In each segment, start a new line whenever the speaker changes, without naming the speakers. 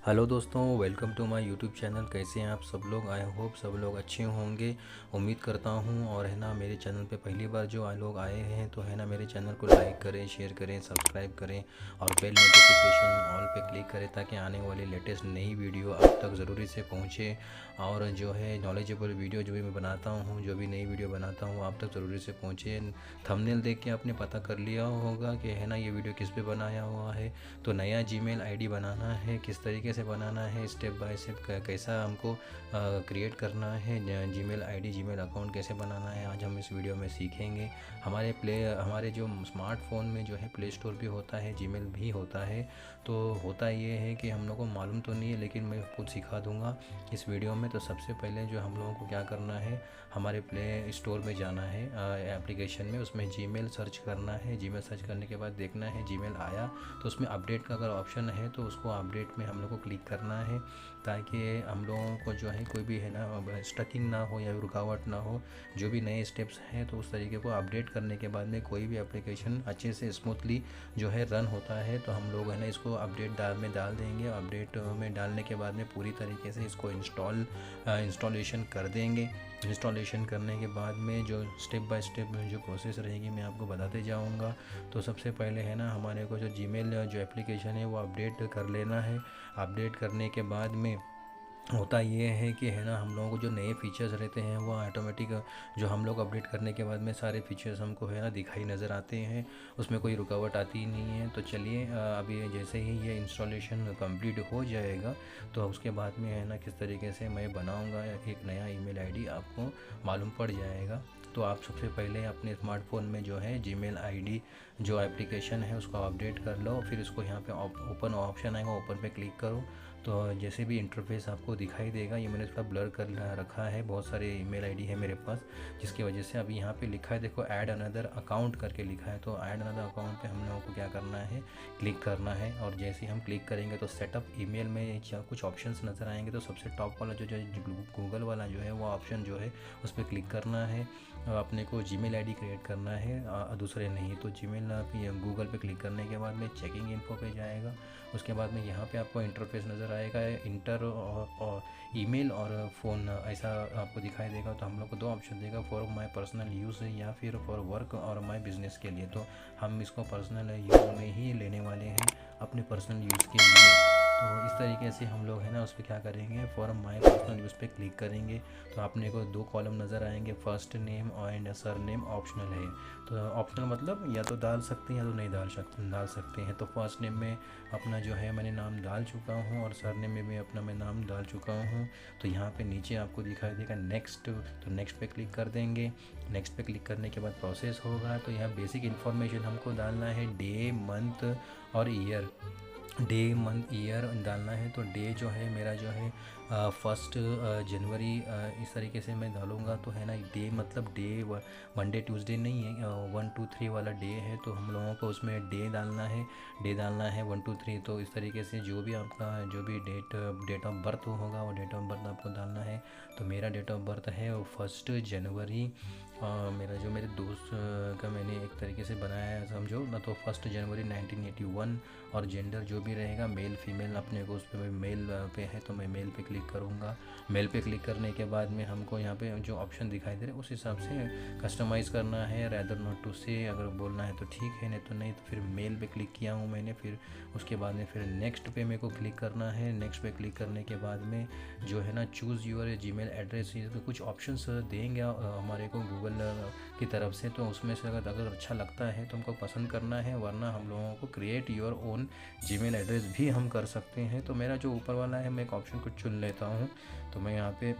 Hello दोस्तों, welcome to my YouTube channel. कैसे हैं आप सब लोग? आई होप सब लोग अच्छे होंगे, उम्मीद करता हूं। और है ना, मेरे चैनल पे पहली बार जो लोग आए हैं तो है ना, मेरे चैनल को लाइक करें, शेयर करें, सब्सक्राइब करें और बेल नोटिफिकेशन ऑल पे क्लिक करें ताकि आने वाली लेटेस्ट नई वीडियो आप तक ज़रूरी से पहुंचे। और जो है नॉलेजेबल वीडियो जो भी मैं बनाता हूँ, जो भी नई वीडियो बनाता हूँ, आप तक ज़रूरी से पहुँचे। थंबनेल देख के आपने पता कर लिया होगा कि है ना, ये वीडियो किस पे बनाया हुआ है। तो नया जीमेल आईडी बनाना है, किस तरीके से बनाना है, स्टेप बाय स्टेप कैसा हमको क्रिएट करना है जीमेल आईडी, जीमेल अकाउंट कैसे बनाना है, आज हम इस वीडियो में सीखेंगे। हमारे जो स्मार्टफोन में जो है प्ले स्टोर भी होता है, जीमेल भी होता है। तो होता ये है कि हम लोग को मालूम तो नहीं है, लेकिन मैं खुद सिखा दूंगा इस वीडियो में। तो सबसे पहले जो हम लोगों को क्या करना है, हमारे प्ले स्टोर में जाना है, एप्लीकेशन में, उसमें जीमेल सर्च करना है। जीमेल सर्च करने के बाद देखना है जीमेल आया तो उसमें अपडेट का अगर ऑप्शन है तो उसको अपडेट में हम लोग को क्लिक करना है, ताकि हम लोगों को जो है कोई भी है ना स्टकिंग ना हो या रुकावट ना हो। जो भी नए स्टेप्स हैं तो उस तरीके को अपडेट करने के बाद में कोई भी एप्लीकेशन अच्छे से स्मूथली जो है रन होता है। तो हम लोग है ना इसको अपडेट में डाल देंगे। अपडेट में डालने के बाद में पूरी तरीके से इसको इंस्टॉलेशन कर देंगे। इंस्टॉलेशन करने के बाद में जो स्टेप बाय स्टेप जो प्रोसेस रहेगी मैं आपको बताते जाऊंगा। तो सबसे पहले है ना, हमारे को जो जीमेल जो एप्लीकेशन है वो अपडेट कर लेना है। अपडेट करने के बाद में होता ये है कि है ना, हम लोगों को जो नए फीचर्स रहते हैं वो ऑटोमेटिक जो हम लोग अपडेट करने के बाद में सारे फीचर्स हमको है ना दिखाई नज़र आते हैं, उसमें कोई रुकावट आती ही नहीं है। तो चलिए, अभी जैसे ही ये इंस्टॉलेशन कंप्लीट हो जाएगा तो उसके बाद में है ना किस तरीके से मैं बनाऊंगा एक नया ईमेल आईडी, आपको मालूम पड़ जाएगा। तो आप सबसे पहले अपने स्मार्टफोन में जो है जीमेल आईडी जो एप्लीकेशन है उसको अपडेट कर लो। फिर इसको यहाँ पे ओपन ऑप्शन आएगा, ओपन पे क्लिक करो। तो जैसे भी इंटरफेस आपको दिखाई देगा, ये मैंने थोड़ा ब्लर कर रखा है, बहुत सारे ईमेल आईडी है मेरे पास, जिसकी वजह से अभी यहाँ पे लिखा है, देखो ऐड अनदर अकाउंट करके लिखा है। तो ऐड अनदर अकाउंट पे हम लोगों को क्या करना है, क्लिक करना है। और जैसे ही हम क्लिक करेंगे तो सेटअप ईमेल में कुछ ऑप्शंस नज़र आएंगे। तो सबसे टॉप वाला जो गूगल वाला जो है वो ऑप्शन जो है उस पर क्लिक करना है। अपने को जीमेल आईडी क्रिएट करना है, दूसरे नहीं। तो जीमेल गूगल पे क्लिक करने के बाद में चेकिंग इन्फो पे जाएगा। उसके बाद में यहाँ पे आपको इंटरफेस नज़र आएगा, इंटर और ईमेल और फ़ोन ऐसा आपको दिखाई देगा। तो हम लोग को दो ऑप्शन देगा, फॉर माय पर्सनल यूज़ या फिर फॉर वर्क और माय बिज़नेस के लिए। तो हम इसको पर्सनल यूज़ में ही लेने वाले हैं, अपने पर्सनल यूज़ के लिए। तो इस तरीके से हम लोग है ना उस पर क्या करेंगे, फॉर माय पर्सनल यूज़ पे क्लिक करेंगे। तो आपने को दो कॉलम नज़र आएंगे, first name and sir name optional है। तो ऑप्शनल मतलब या तो डाल सकते हैं या तो नहीं डाल सकते हैं। तो फर्स्ट नेम में अपना जो है मैंने नाम डाल चुका हूँ और सर नेम में भी अपना मैं नाम डाल चुका हूँ। तो यहाँ पे नीचे आपको दिखाई देगा नेक्स्ट, तो नेक्स्ट पे क्लिक कर देंगे। नेक्स्ट पे क्लिक करने के बाद प्रोसेस होगा। तो यहाँ बेसिक इन्फॉर्मेशन हमको डालना है, डे मंथ और ईयर। डे मंथ ईयर डालना है। तो डे जो है मेरा जो है 1 जनवरी, इस तरीके से मैं डालूँगा। तो है ना, डे मतलब डे मंडे ट्यूसडे नहीं है, 1 2 3 वाला डे है। तो हम लोगों को उसमें डे डालना है, 1 2 3। तो इस तरीके से जो भी आपका जो भी डेट ऑफ बर्थ होगा वो डेट ऑफ बर्थ आपको डालना है। तो मेरा डेट ऑफ बर्थ है वो 1 जनवरी। मेरा जो मेरे दोस्त का मैंने एक तरीके से बनाया है समझो ना, तो 1 जनवरी 1981। और जेंडर जो भी रहेगा मेल फीमेल अपने को, उस पर मेल पे है तो मैं मेल पे क्लिक करूँगा। मेल पे क्लिक करने के बाद में हमको यहाँ पे जो ऑप्शन दिखाई दे रहे हैं उस हिसाब से कस्टमाइज़ करना है, रैदर नॉट टू से अगर बोलना है तो ठीक है, नहीं तो नहीं। तो फिर मेल पे क्लिक किया हूँ मैंने। फिर उसके बाद में फिर नेक्स्ट पे मेरे को क्लिक करना है। नेक्स्ट पे क्लिक करने के बाद में जो है ना, चूज़ यूर जीमेल एड्रेस, तो कुछ ऑप्शंस देंगे हमारे को गूगल की तरफ से। तो उसमें से अगर अच्छा लगता है तो हमको पसंद करना है, वरना हम लोगों को create your own Gmail address भी हम कर सकते हैं। तो मेरा जो ऊपर वाला है मैं एक ऑप्शन को चुन लेता हूँ। तो मैं यहाँ पे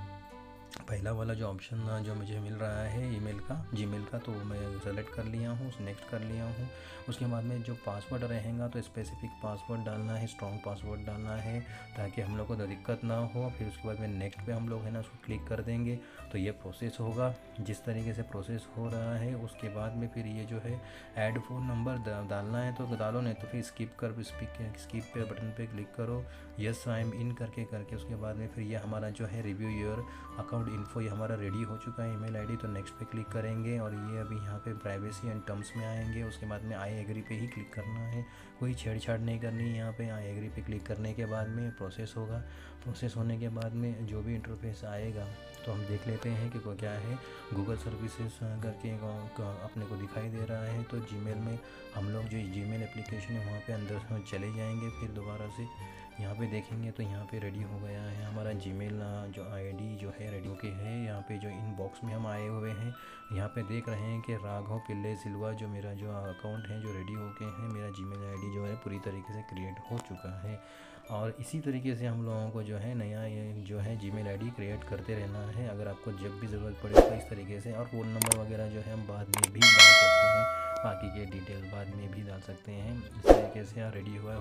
पहला वाला जो ऑप्शन जो मुझे मिल रहा है ईमेल का, जीमेल का, तो मैं सेलेक्ट कर लिया हूँ, नेक्स्ट कर लिया हूँ। उसके बाद में जो पासवर्ड रहेगा तो स्पेसिफिक पासवर्ड डालना है, स्ट्रॉन्ग पासवर्ड डालना है ताकि हम लोग को दिक्कत ना हो। फिर उसके बाद में नेक्स्ट पे हम लोग है ना उसको क्लिक कर देंगे। तो ये प्रोसेस होगा। जिस तरीके से प्रोसेस हो रहा है उसके बाद में फिर ये जो है ऐड फ़ोन नंबर डालना है तो डालो, नहीं तो फिर स्किप पे बटन पे क्लिक करो, यस आई एम इन करके उसके बाद में फिर ये हमारा जो है रिव्यू योर अकाउंट इन्फो ये हमारा रेडी हो चुका है ईमेल आईडी। तो नेक्स्ट पे क्लिक करेंगे और ये अभी यहाँ पे प्राइवेसी एंड टर्म्स में आएंगे। उसके बाद में आई एग्री पे ही क्लिक करना है। कोई छेड़छाड़ नहीं करनी। यहाँ पे आई एग्री पे क्लिक करने के बाद में प्रोसेस होगा। प्रोसेस होने के बाद में जो भी इंटरफेस आएगा तो हम देख लेते हैं कि वो क्या है। गूगल सर्विसेज करके अपने को दिखाई दे रहा है। तो जीमेल में हम लोग जो जीमेल एप्लीकेशन है वहाँ पे अंदर चले जाएंगे। फिर दोबारा से यहाँ पे देखेंगे तो यहाँ पे रेडी हो गया है हमारा जीमेल जो आईडी जो है रेडी होके है। यहाँ पे जो इनबॉक्स में हम आए हुए हैं, यहाँ पे देख रहे हैं कि राघव पिल्ले सिल्वा जो मेरा जो अकाउंट है जो रेडी होके है। मेरा जीमेल आईडी जो है पूरी तरीके से क्रिएट हो चुका है। और इसी तरीके से हम लोगों को जो है नया ये जो है जीमेल आईडी क्रिएट करते रहना है। अगर आपको जब भी ज़रूरत पड़े तो इस तरीके से, और फ़ोन नंबर वगैरह जो है हम बाद में भी डाल सकते हैं, बाकी के डिटेल बाद में भी डाल सकते हैं। इस तरीके से रेडी हुआ